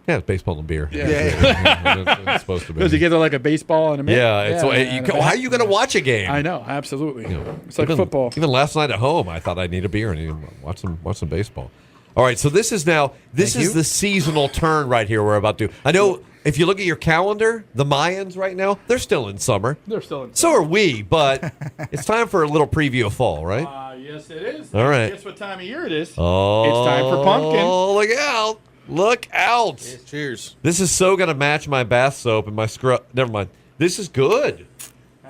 Speaker 5: Yeah, it's baseball and beer.
Speaker 2: Yeah.
Speaker 5: It's supposed to be.
Speaker 2: Goes together like a baseball and a mitt.
Speaker 5: Yeah, it's.
Speaker 2: and a
Speaker 5: How are
Speaker 2: bat.
Speaker 5: you going to watch a game?
Speaker 2: I know, absolutely. It's like
Speaker 5: even,
Speaker 2: football.
Speaker 5: Even last night at home, I thought I need a beer and watch some baseball. All right, so this is the seasonal turn right here we're about to. I know if you look at your calendar, the Mayans right now they're still in summer.
Speaker 2: They're still in.
Speaker 5: So are we, but it's time for a little preview of fall, right?
Speaker 2: Yes, it is.
Speaker 5: All right.
Speaker 2: Guess what time of year it is?
Speaker 5: Oh,
Speaker 2: It's time for pumpkin.
Speaker 5: Oh, look out! Look out!
Speaker 4: Cheers.
Speaker 5: This is so gonna match my bath soap and my scrub. Never mind. This is good.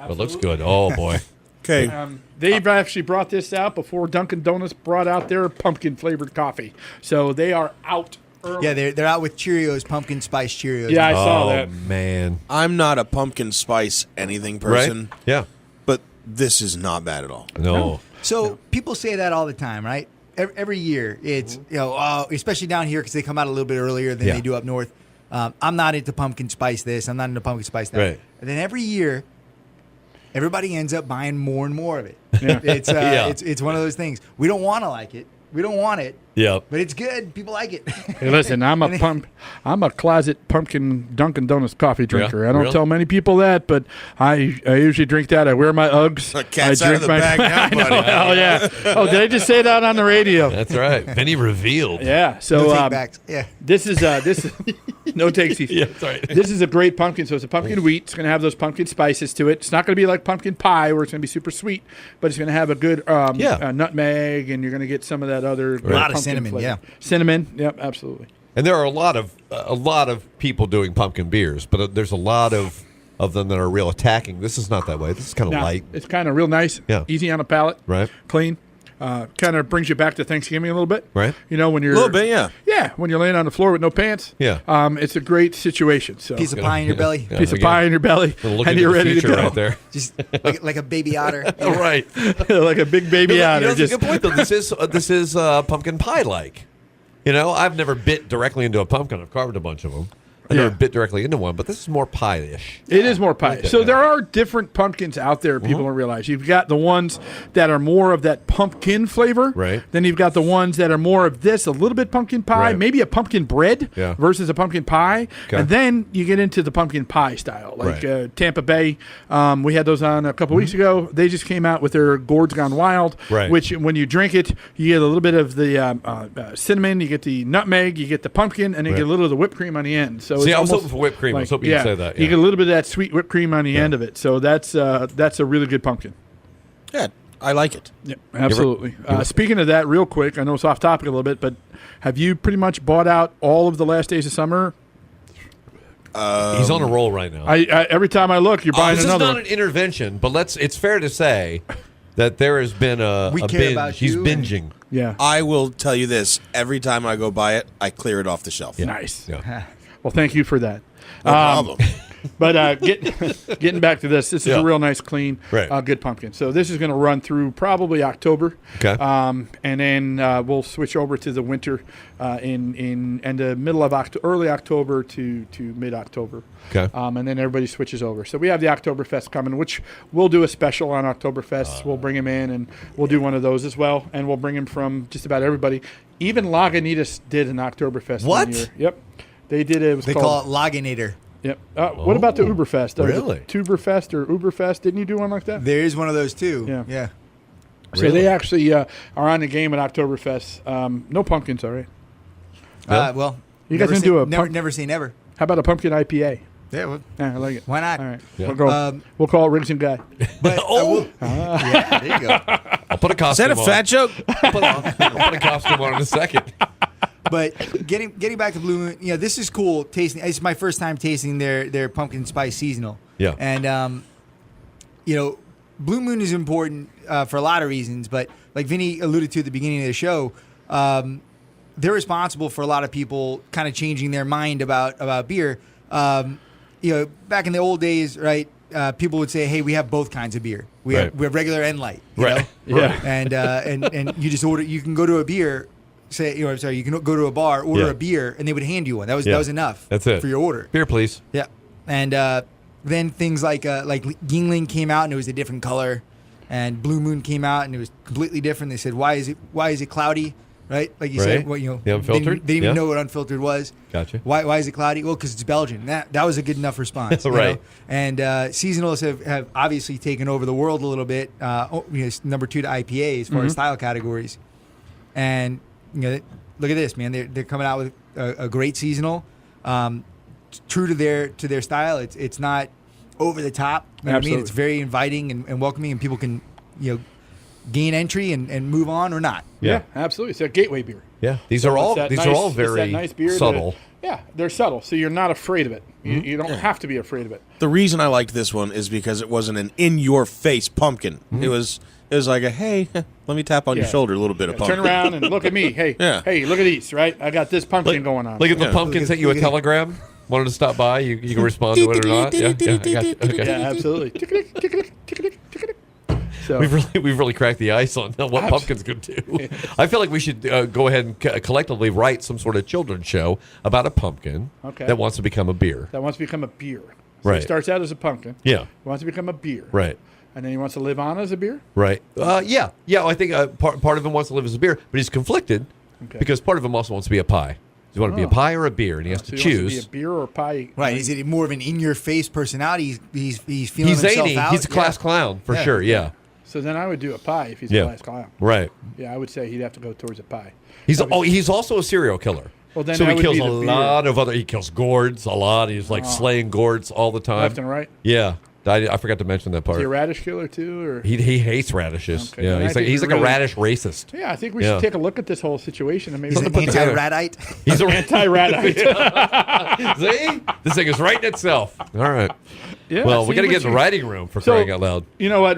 Speaker 5: It looks good. Oh boy.
Speaker 4: Okay.
Speaker 2: They've actually brought this out before Dunkin' Donuts brought out their pumpkin flavored coffee. So they are out early.
Speaker 3: Yeah, they're out with Cheerios, pumpkin spice Cheerios.
Speaker 2: Yeah, I saw
Speaker 5: Oh
Speaker 2: that.
Speaker 5: man.
Speaker 4: I'm not a pumpkin spice anything
Speaker 5: Right?
Speaker 4: person,
Speaker 5: Yeah.
Speaker 4: but this is not bad at all.
Speaker 5: No.
Speaker 3: So people say that all the time, right? Every year, it's especially down here because they come out a little bit earlier than
Speaker 5: Yeah.
Speaker 3: they do up north. I'm not into pumpkin spice this. I'm not into pumpkin spice that.
Speaker 5: Right.
Speaker 3: And then every year, everybody ends up buying more and more of it.
Speaker 2: Yeah.
Speaker 3: It's one of those things. We don't want to like it. We don't want it,
Speaker 5: Yep.
Speaker 3: but it's good. People like it.
Speaker 2: Hey, listen, I'm a closet pumpkin Dunkin' Donuts coffee drinker. I don't
Speaker 5: really?
Speaker 2: tell many people that, but I usually drink that. I wear my Uggs.
Speaker 4: The cat's
Speaker 2: I
Speaker 4: out of
Speaker 2: drink
Speaker 4: the bag now,
Speaker 2: I know.
Speaker 4: buddy.
Speaker 2: Oh yeah. Oh, did I just say that on the radio?
Speaker 5: That's right. Vinny revealed.
Speaker 2: Yeah. So
Speaker 3: No take backs. Yeah.
Speaker 2: this is no takesies.
Speaker 5: Yeah, that's right.
Speaker 2: This is a great pumpkin. So it's a pumpkin wheat. It's going to have those pumpkin spices to it. It's not going to be like pumpkin pie where it's going to be super sweet, but it's going to have a good nutmeg, and you're going to get some of that other
Speaker 3: A lot of
Speaker 2: pumpkin
Speaker 3: cinnamon,
Speaker 2: flavor.
Speaker 3: yeah.
Speaker 2: Cinnamon. Yep, absolutely.
Speaker 5: And there are a lot of people doing pumpkin beers, but there's a lot of of them that are real attacking. This is not that way. This is kind of
Speaker 2: Now,
Speaker 5: light.
Speaker 2: it's kind of real nice.
Speaker 5: Yeah.
Speaker 2: Easy on the palate.
Speaker 5: Right.
Speaker 2: Clean. Kind of brings you back to Thanksgiving a little bit.
Speaker 5: Right.
Speaker 2: You know, when you're
Speaker 4: A little bit, yeah.
Speaker 2: Yeah, when you're laying on the floor with no pants.
Speaker 5: Yeah.
Speaker 2: It's a great situation. So
Speaker 3: Piece of pie in your belly,
Speaker 5: Yeah,
Speaker 2: piece of
Speaker 5: again,
Speaker 2: pie in your belly,
Speaker 5: we're looking
Speaker 2: and
Speaker 5: at
Speaker 2: you're
Speaker 5: the
Speaker 2: ready to
Speaker 5: future
Speaker 2: go.
Speaker 5: right there.
Speaker 3: just like a baby otter.
Speaker 5: Oh, right.
Speaker 2: Like a big baby otter.
Speaker 5: That's
Speaker 2: Just
Speaker 5: a good point, though. This is pumpkin pie-like. You know, I've never bit directly into a pumpkin. I've carved a bunch of them. I never bit directly into one, but this is more pie-ish.
Speaker 2: It is more pie.
Speaker 5: Okay,
Speaker 2: So
Speaker 5: yeah.
Speaker 2: there are different pumpkins out there people don't realize. You've got the ones that are more of that pumpkin flavor.
Speaker 5: Right.
Speaker 2: Then you've got the ones that are more of this, a little bit pumpkin pie,
Speaker 5: Right.
Speaker 2: maybe a pumpkin bread
Speaker 5: Yeah.
Speaker 2: versus a pumpkin pie.
Speaker 5: Okay.
Speaker 2: And then you get into the pumpkin pie style, like
Speaker 5: Right.
Speaker 2: Tampa Bay. We had those on a couple weeks ago. They just came out with their Gourds Gone Wild,
Speaker 5: Right.
Speaker 2: which when you drink it, you get a little bit of the cinnamon, you get the nutmeg, you get the pumpkin, and you
Speaker 5: Right.
Speaker 2: get a little of the whipped cream on the end. So
Speaker 5: See,
Speaker 2: it's
Speaker 5: I was
Speaker 2: almost
Speaker 5: hoping for whipped cream. I was hoping you'd say that.
Speaker 2: you
Speaker 5: Yeah.
Speaker 2: get a little bit of that sweet whipped cream on the end of it. So that's a really good pumpkin.
Speaker 4: Yeah, I like it.
Speaker 2: Yeah, absolutely. Speaking of that, real quick, I know it's off topic a little bit, but have you pretty much bought out all of the last days of summer?
Speaker 5: He's on a roll right now.
Speaker 2: I every time I look, you're buying
Speaker 5: This is
Speaker 2: another
Speaker 5: not
Speaker 2: one.
Speaker 5: an intervention, but it's fair to say that there has been
Speaker 3: We
Speaker 5: a
Speaker 3: care
Speaker 5: binge.
Speaker 3: about
Speaker 5: He's
Speaker 3: you and-
Speaker 5: binging.
Speaker 2: Yeah.
Speaker 4: I will tell you this: every time I go buy it, I clear it off the shelf.
Speaker 2: Nice.
Speaker 5: Yeah.
Speaker 2: Well, thank you for that.
Speaker 4: No problem.
Speaker 2: But getting back to this is
Speaker 5: Yeah.
Speaker 2: a real nice, clean,
Speaker 5: Right.
Speaker 2: good pumpkin. So this is going to run through probably October.
Speaker 5: Okay.
Speaker 2: And then we'll switch over to the winter in the middle of early October to mid October.
Speaker 5: Okay.
Speaker 2: And then everybody switches over. So we have the Oktoberfest coming, which we'll do a special on Oktoberfest. We'll bring him in, and we'll do one of those as well. And we'll bring him from just about everybody. Even Lagunitas did an Oktoberfest
Speaker 5: What?
Speaker 2: one year. Yep. They did it. It was
Speaker 3: They
Speaker 2: called,
Speaker 3: call it Laginator.
Speaker 2: Yep. What about the Uberfest?
Speaker 5: Really?
Speaker 2: Tuberfest or Uberfest? Didn't you do one like that?
Speaker 3: There is one of those too.
Speaker 2: Yeah.
Speaker 3: Yeah.
Speaker 2: So
Speaker 5: Really?
Speaker 2: they actually are on the game at Oktoberfest. No pumpkins, all right.
Speaker 3: Well,
Speaker 2: You guys
Speaker 3: never
Speaker 2: gonna
Speaker 3: say-
Speaker 2: do a
Speaker 3: never,
Speaker 2: pump-
Speaker 3: never say never.
Speaker 2: How about a pumpkin IPA?
Speaker 3: Yeah. Well,
Speaker 2: Yeah, I like it.
Speaker 3: why not?
Speaker 2: All right.
Speaker 5: Yeah.
Speaker 2: We'll go. We'll call it Riggs and Guy.
Speaker 3: But yeah, there you go.
Speaker 5: I'll put a
Speaker 4: Is
Speaker 5: costume
Speaker 4: that a
Speaker 5: on.
Speaker 4: fat joke?
Speaker 5: I'll put a costume on in a second.
Speaker 3: But getting back to Blue Moon, this is cool tasting. It's my first time tasting their pumpkin spice seasonal.
Speaker 5: Yeah.
Speaker 3: And Blue Moon is important for a lot of reasons, but like Vinny alluded to at the beginning of the show, they're responsible for a lot of people kind of changing their mind about beer. Back in the old days, right? People would say, "Hey, we have both kinds of beer. We
Speaker 5: Right.
Speaker 3: have regular and light." You
Speaker 5: Right.
Speaker 3: know?
Speaker 2: Yeah.
Speaker 3: And you just order. You can go to a beer. You can go to a bar, order
Speaker 5: Yeah.
Speaker 3: a beer, and they would hand you one. That was
Speaker 5: Yeah.
Speaker 3: that was enough.
Speaker 5: That's it.
Speaker 3: For your order.
Speaker 5: Beer, please.
Speaker 3: Yeah. And then things like Yingling came out and it was a different color, and Blue Moon came out and it was completely different. They said, "Why is it cloudy?" Right? Like you
Speaker 5: Right.
Speaker 3: said,
Speaker 5: The unfiltered?
Speaker 3: They didn't even
Speaker 5: Yeah.
Speaker 3: know what unfiltered was.
Speaker 5: Gotcha.
Speaker 3: Why is it cloudy? Well, because it's Belgian. That was a good enough response. you
Speaker 5: Right.
Speaker 3: know? And seasonals have obviously taken over the world a little bit. Number 2 to IPA as far as style categories. And look at this, man. They're coming out with a great seasonal, true to their style. It's not over the top. You know what I mean?
Speaker 2: Absolutely.
Speaker 3: It's very inviting and welcoming, and people can gain entry and move on or not.
Speaker 2: Yeah, absolutely. It's a gateway beer.
Speaker 5: Yeah. These are all
Speaker 2: It's that
Speaker 5: very
Speaker 2: nice beer
Speaker 5: subtle.
Speaker 2: they're subtle, so you're not afraid of it. You don't have to be afraid of it.
Speaker 4: The reason I liked this one is because it wasn't an in-your-face pumpkin. It was like a, hey, let me tap on your
Speaker 2: Yeah.
Speaker 4: shoulder a little bit of pumpkin.
Speaker 2: Turn around and look at me. Hey,
Speaker 4: Yeah.
Speaker 2: hey, look at these, right? I got this pumpkin going on.
Speaker 5: Like if the
Speaker 4: Yeah.
Speaker 5: pumpkin sent you a telegram, wanted to stop by, you can respond to it or not. Yeah, I got you. Okay.
Speaker 2: Yeah, absolutely. Tick-a-tick, tick-a-tick, tick-a-tick, tick-a-tick. So,
Speaker 5: We've really cracked the ice on what pumpkins could do. I feel like we should go ahead and collectively write some sort of children's show about a pumpkin
Speaker 2: Okay.
Speaker 5: that wants to become a beer.
Speaker 2: that wants to become a beer. So
Speaker 5: Right.
Speaker 2: He starts out as a pumpkin.
Speaker 5: Yeah.
Speaker 2: He wants to become a beer.
Speaker 5: Right.
Speaker 2: And then he wants to live on as a beer.
Speaker 5: Right. Yeah. I think part of him wants to live as a beer, but he's conflicted
Speaker 2: Okay.
Speaker 5: because part of him also wants to be a pie. Does he want to be a
Speaker 2: Oh.
Speaker 5: pie or a beer, and he has
Speaker 2: So
Speaker 5: to
Speaker 2: he wants
Speaker 5: choose.
Speaker 2: to be a beer or a pie.
Speaker 3: Right? Is it more of an in-your-face personality? He's feeling
Speaker 5: He's
Speaker 3: himself
Speaker 5: zany.
Speaker 3: out.
Speaker 5: He's a class clown for
Speaker 3: Yeah.
Speaker 5: sure. Yeah.
Speaker 2: So then I would do a pie if he's
Speaker 5: Yeah.
Speaker 2: a class clown.
Speaker 5: Right.
Speaker 2: Yeah, I would say he'd have to go towards a pie.
Speaker 5: He's also a serial killer.
Speaker 2: Well, then
Speaker 5: so
Speaker 2: that
Speaker 5: he
Speaker 2: would
Speaker 5: kills
Speaker 2: be
Speaker 5: a
Speaker 2: the beer.
Speaker 5: lot of other. He kills gourds a lot. He's like slaying gourds all the time.
Speaker 2: Left and right.
Speaker 5: Yeah. I forgot to mention that
Speaker 2: Is he a
Speaker 5: part.
Speaker 2: radish killer too, or
Speaker 5: He hates radishes.
Speaker 2: Okay.
Speaker 5: Yeah,
Speaker 2: Then I
Speaker 5: he's
Speaker 2: think
Speaker 5: like
Speaker 2: we
Speaker 5: a
Speaker 2: really-
Speaker 5: radish racist.
Speaker 2: yeah? I think we
Speaker 5: Yeah.
Speaker 2: should take a look at this whole situation and maybe
Speaker 3: He's an
Speaker 5: put together.
Speaker 3: anti-radite.
Speaker 5: He's a
Speaker 2: anti-radite.
Speaker 5: See, this thing is writing itself. All right.
Speaker 2: Yeah,
Speaker 5: Well, we
Speaker 2: see
Speaker 5: got to
Speaker 2: what
Speaker 5: get in the
Speaker 2: you-
Speaker 5: writing room for
Speaker 2: So-
Speaker 5: crying out loud.
Speaker 2: You know what?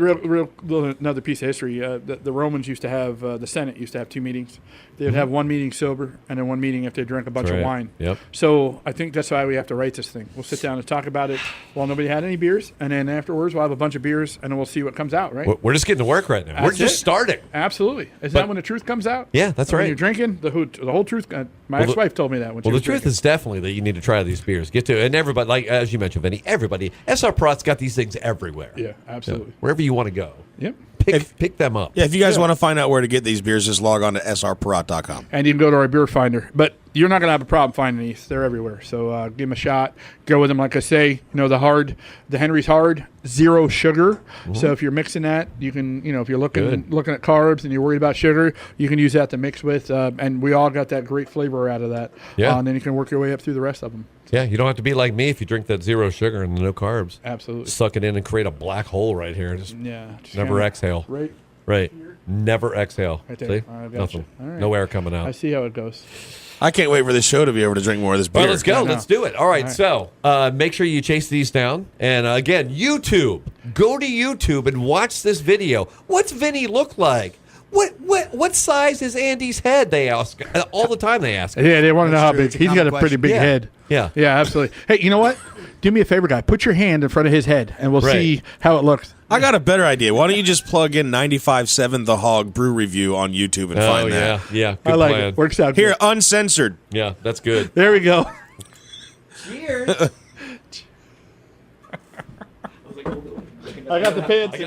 Speaker 2: Another piece of history. The Romans used to have the Senate used to have 2 meetings. They would have one meeting sober and then one meeting after they drank a bunch
Speaker 5: That's
Speaker 2: of
Speaker 5: right.
Speaker 2: wine.
Speaker 5: Yep.
Speaker 2: So I think that's why we have to write this thing. We'll sit down and talk about it while nobody had any beers, and then afterwards we'll have a bunch of beers, and then we'll see what comes out. Right?
Speaker 5: We're just getting to work right now. We're
Speaker 2: That's
Speaker 5: just
Speaker 2: it.
Speaker 5: starting.
Speaker 2: Absolutely. Is
Speaker 5: But-
Speaker 2: that when the truth comes out?
Speaker 5: Yeah, that's
Speaker 2: When
Speaker 5: right.
Speaker 2: you're drinking the whole truth. My
Speaker 5: Well, the-
Speaker 2: ex-wife told me that when she
Speaker 5: Well,
Speaker 2: was
Speaker 5: the truth
Speaker 2: drinking.
Speaker 5: is definitely that you need to try these beers. Get to it. And everybody, like as you mentioned, Vinny, everybody, SR Prot's got these things everywhere.
Speaker 2: Yeah, absolutely.
Speaker 5: Wherever you want to go.
Speaker 2: Yep.
Speaker 5: Pick them up.
Speaker 4: Yeah, if you guys
Speaker 2: Yeah.
Speaker 4: want to find out where to get these beers, just log on to srparat.com.
Speaker 2: And you can go to our beer finder. But you're not going to have a problem finding these. They're everywhere. So give them a shot. Go with them. Like I say, the Henry's Hard, 0 sugar. So if you're mixing that, you can, if you're looking at carbs and you're worried about sugar, you can use that to mix with. And we all got that great flavor out of that.
Speaker 5: Yeah.
Speaker 2: And then you can work your way up through the rest of them.
Speaker 5: Yeah, you don't have to be like me if you drink that 0 sugar and no carbs.
Speaker 2: Absolutely.
Speaker 5: Suck it in and create a black hole right here. Just
Speaker 2: Yeah. just
Speaker 5: never
Speaker 2: kinda
Speaker 5: exhale.
Speaker 2: Right.
Speaker 5: Never exhale.
Speaker 2: Right there.
Speaker 5: See?
Speaker 2: I gotcha.
Speaker 5: Nothing.
Speaker 2: All right.
Speaker 5: No air coming
Speaker 2: I
Speaker 5: out.
Speaker 2: see how it goes.
Speaker 4: I can't wait for this show to be able to drink more of this beer.
Speaker 5: All right, let's go.
Speaker 2: I know.
Speaker 5: Let's do it. All right,
Speaker 2: All
Speaker 5: so make sure you chase these down. And again, YouTube. Go to YouTube and watch this video. What's Vinny look like? What size is Andy's head? They ask all the time. They ask.
Speaker 2: Yeah, they want to know
Speaker 3: That's
Speaker 2: how
Speaker 3: true.
Speaker 2: big.
Speaker 3: It's a
Speaker 2: He's got a
Speaker 3: common
Speaker 2: pretty
Speaker 3: question.
Speaker 2: big
Speaker 5: Yeah.
Speaker 2: head.
Speaker 5: Yeah.
Speaker 2: Yeah, absolutely. Hey, you know what? Do me a favor, guy. Put your hand in front of his head, and we'll
Speaker 5: Right.
Speaker 2: see how it looks.
Speaker 4: I got a better idea. Why don't you just plug in 95.7 The Hog Brew Review on YouTube and
Speaker 5: Oh
Speaker 4: find
Speaker 5: yeah,
Speaker 4: that?
Speaker 5: yeah. Good
Speaker 2: I like
Speaker 5: plan.
Speaker 2: it. Works out
Speaker 4: Here,
Speaker 2: good.
Speaker 4: uncensored.
Speaker 5: Yeah, that's good.
Speaker 2: There we go.
Speaker 3: Cheers.
Speaker 2: I got the pants.